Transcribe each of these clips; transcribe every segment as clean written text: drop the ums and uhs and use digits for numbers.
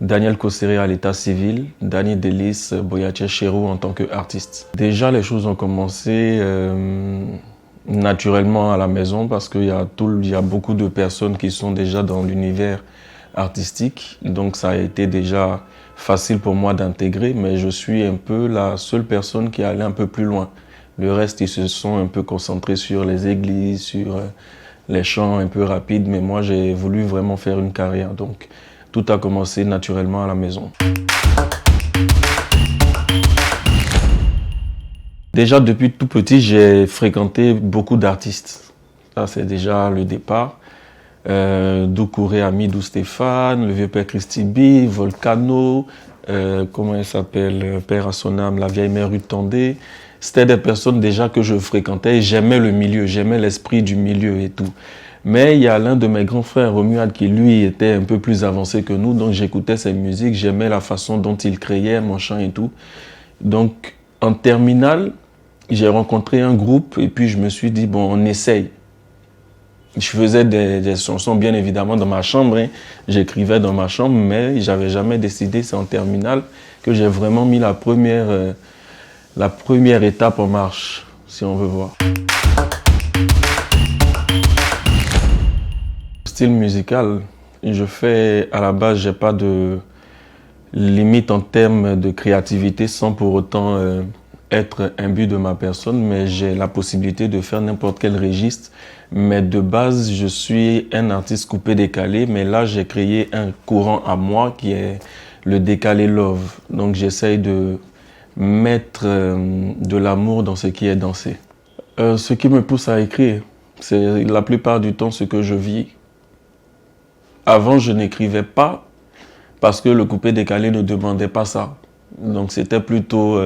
Daniel Kosséré à l'état civil, Dani Delis, Boyache Chérou en tant qu'artiste. Déjà, les choses ont commencé naturellement à la maison parce qu'il y a beaucoup de personnes qui sont déjà dans l'univers artistique. Donc ça a été déjà facile pour moi d'intégrer, mais je suis un peu la seule personne qui est allée un peu plus loin. Le reste, ils se sont un peu concentrés sur les églises, sur les chants un peu rapides, mais moi j'ai voulu vraiment faire une carrière. Donc tout a commencé naturellement à la maison. Déjà depuis tout petit, j'ai fréquenté beaucoup d'artistes. Ça c'est déjà le départ. Doucouré Amidou Stéphane, le vieux père Christy B, Volcano, comment il s'appelle, père à son âme, la vieille mère Ruth Tandé. C'était des personnes déjà que je fréquentais et j'aimais le milieu, j'aimais l'esprit du milieu et tout. Mais il y a l'un de mes grands frères, Romuald, qui lui était un peu plus avancé que nous, donc j'écoutais ses musiques, j'aimais la façon dont il créait mon chant et tout. Donc en terminale, j'ai rencontré un groupe et puis je me suis dit, bon, on essaye. Je faisais des chansons bien évidemment dans ma chambre, hein. J'écrivais dans ma chambre, mais j'avais jamais décidé, c'est en terminale que j'ai vraiment mis la première étape en marche, si on veut voir. Style musical, je fais à la base, j'ai pas de limite en termes de créativité sans pour autant être imbu de ma personne, mais j'ai la possibilité de faire n'importe quel registre. Mais de base, je suis un artiste coupé-décalé, mais là, j'ai créé un courant à moi qui est le décalé love. Donc, j'essaye de mettre de l'amour dans ce qui est dansé. Ce qui me pousse à écrire, c'est la plupart du temps ce que je vis. Avant, je n'écrivais pas parce que le coupé-décalé ne demandait pas ça. Donc c'était plutôt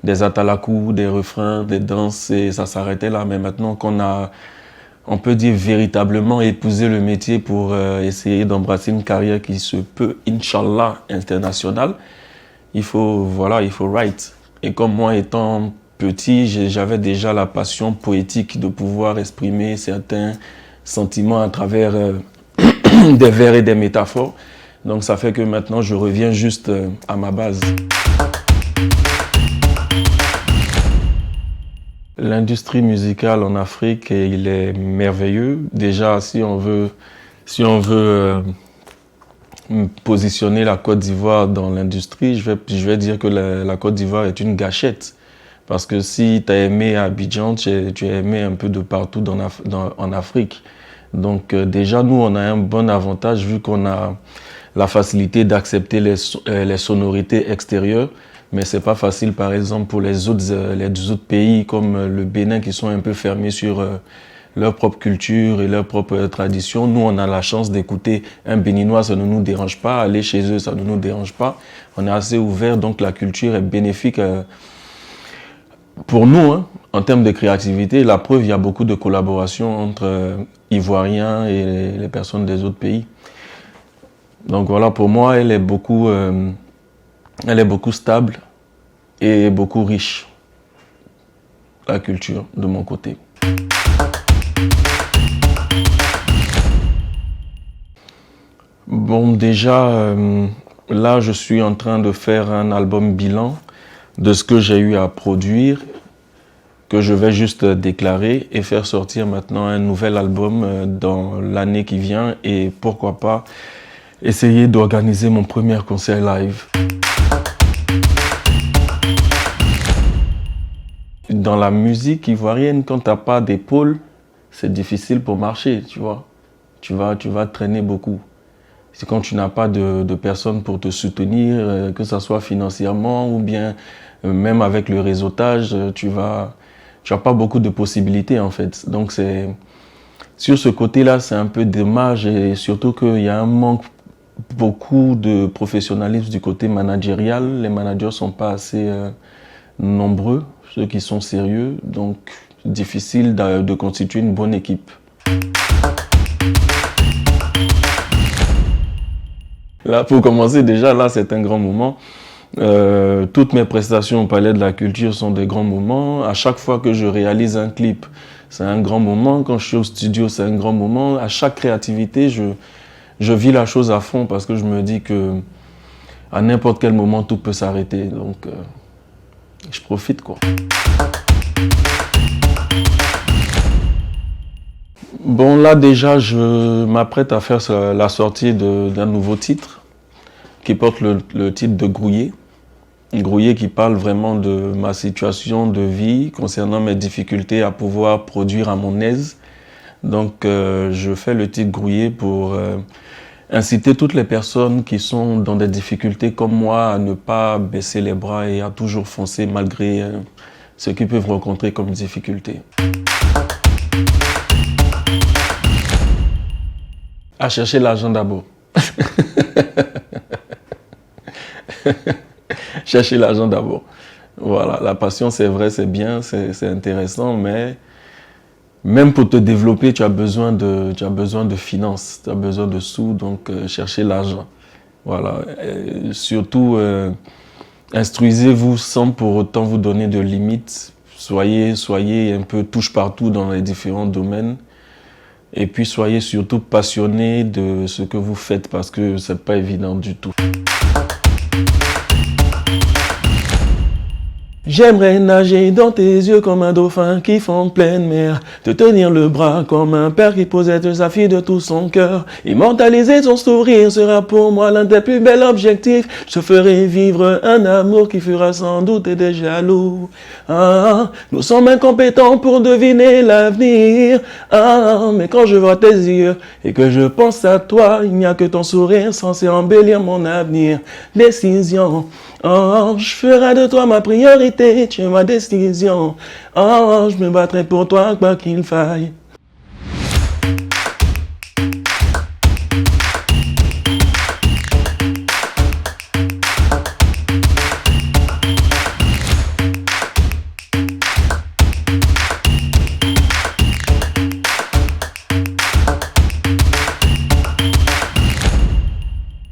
des atalakou, des refrains, des danses et ça s'arrêtait là. Mais maintenant qu'on a, on peut dire véritablement épousé le métier pour essayer d'embrasser une carrière qui se peut, Inch'Allah, internationale, il faut write. Et comme moi étant petit, j'avais déjà la passion poétique de pouvoir exprimer certains sentiments à travers des vers et des métaphores. Donc ça fait que maintenant je reviens juste à ma base. L'industrie musicale en Afrique, il est merveilleux. Déjà, si on veut positionner la Côte d'Ivoire dans l'industrie, je vais dire que la Côte d'Ivoire est une gâchette. Parce que si tu as aimé Abidjan, tu as aimé un peu de partout en Afrique. Donc déjà, nous, on a un bon avantage vu qu'on a la facilité d'accepter les sonorités extérieures. Mais c'est pas facile, par exemple, pour les autres pays comme le Bénin qui sont un peu fermés sur leur propre culture et leur propre tradition. Nous, on a la chance d'écouter un Béninois, ça ne nous dérange pas. Aller chez eux, ça ne nous dérange pas. On est assez ouvert, donc la culture est bénéfique pour nous, hein, en termes de créativité. La preuve, il y a beaucoup de collaborations entre Ivoiriens et les personnes des autres pays. Donc voilà, pour moi, elle est beaucoup stable et beaucoup riche, la culture de mon côté. Bon, déjà, là, je suis en train de faire un album bilan de ce que j'ai eu à produire, que je vais juste déclarer et faire sortir maintenant un nouvel album dans l'année qui vient et pourquoi pas essayer d'organiser mon premier concert live. Dans la musique ivoirienne, quand tu n'as pas d'épaule, c'est difficile pour marcher, tu vois. Tu vas traîner beaucoup. C'est quand tu n'as pas de personnes pour te soutenir, que ce soit financièrement ou bien même avec le réseautage, tu n'as pas beaucoup de possibilités en fait. Donc sur ce côté-là, c'est un peu dommage et surtout qu'il y a un manque beaucoup de professionnalisme du côté managérial. Les managers ne sont pas assez nombreux, ceux qui sont sérieux, donc difficile de constituer une bonne équipe. Là, pour commencer, déjà, là, c'est un grand moment. Toutes mes prestations au Palais de la Culture sont des grands moments. À chaque fois que je réalise un clip, c'est un grand moment. Quand je suis au studio, c'est un grand moment. À chaque créativité, je vis la chose à fond parce que je me dis que à n'importe quel moment, tout peut s'arrêter. Donc, je profite, quoi. Bon, là, déjà, je m'apprête à faire la sortie d'un nouveau titre qui porte le titre de Grouillé. Grouillé qui parle vraiment de ma situation de vie concernant mes difficultés à pouvoir produire à mon aise. Donc, je fais le titre Grouillé pour inciter toutes les personnes qui sont dans des difficultés comme moi à ne pas baisser les bras et à toujours foncer malgré ce qu'ils peuvent rencontrer comme difficulté. À chercher l'argent d'abord. Chercher l'argent d'abord. Voilà, la passion, c'est vrai, c'est bien, c'est intéressant, mais même pour te développer, tu as besoin de finances, tu as besoin de sous, donc chercher l'argent. Voilà. Et surtout, instruisez-vous sans pour autant vous donner de limites. Soyez un peu touche-partout dans les différents domaines. Et puis, soyez surtout passionné de ce que vous faites parce que c'est pas évident du tout. J'aimerais nager dans tes yeux comme un dauphin qui fond pleine mer, te tenir le bras comme un père qui possède sa fille de tout son cœur. Immortaliser ton sourire sera pour moi l'un des plus bels objectifs. Je te ferai vivre un amour qui fera sans doute des jaloux. Ah, nous sommes incompétents pour deviner l'avenir. Ah, mais quand je vois tes yeux et que je pense à toi, il n'y a que ton sourire censé embellir mon avenir. Décision. Oh, je ferai de toi ma priorité, tu es ma décision. Oh, je me battrai pour toi quoi qu'il faille.